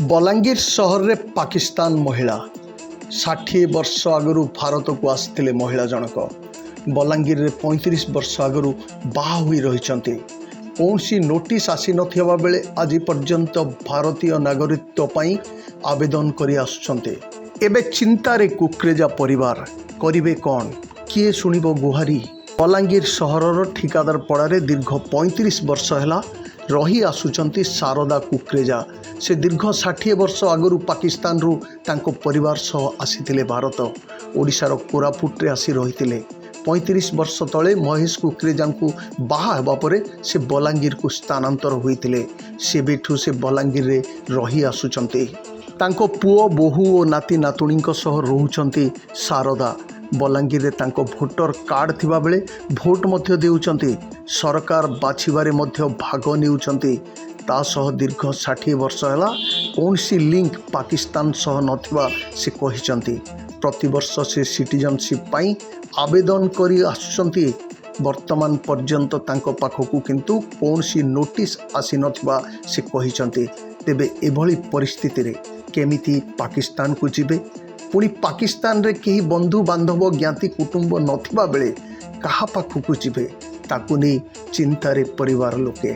बलांगीर सहर रे पाकिस्तान महिला 60 वर्ष आगु भारत को आसते महिला जनक बलांगीर रे 35 वर्ष आगु बाहा हुई रही कौन सी नोटिस आसी नथिबा बेले आज पर्यंत भारतीय नागरिकत्व पई आवेदन करी आसुछन्ते। एबे चिंतारे कुक्रेजा परिवार करिवे कौन किए शुणिबो गुहारी। बलांगीर सहरर ठिकादार पड़ारे दीर्घ 35 वर्ष है रही आसुचंती शारदा कुक्रेजा। से दीर्घ 60 वर्ष आगु पाकिस्तान रु तांको परिवार सह आसीथिले भारत। ओडिशार कोरापुट रे आसी रहिथिले। 35 वर्ष तले महेश कुक्रेजा को बाहा हेबा परे से बलांगीर को स्थानांतर होइथिले। से बेठू से बलांगीर रे रही आसुचंती। तांको पुओ बोहू और नाती नातुणी सह रहुचंती शारदा। बलांगीर रे तांको भोटर कार्ड थिबा बेले भोट मध्य देउचंती। सरकार बाछिबारे मध्य भाग नेउचंती। ता सह दीर्घ 60 वर्ष है कौन सी लिंक पाकिस्तान सह नथिबा से कहिचंती। प्रतिवर्ष से सिटीजनशिप पाई आवेदन करी आसुचंती। वर्तमान पर्यंत तांको पाखकू किंतु कौन सी नोटिस आसी नथिबा से कहिचंती। तेबे एभली परिस्थिति रे केमिति पाकिस्तान को जिबे। पुणी पाकिस्तान रे केही बंधु बांधव ज्ञाति कुटुंब नथिबा बेले कहा पाखकू जिबे ताकू नहीं चिंतारे परिवार लोके।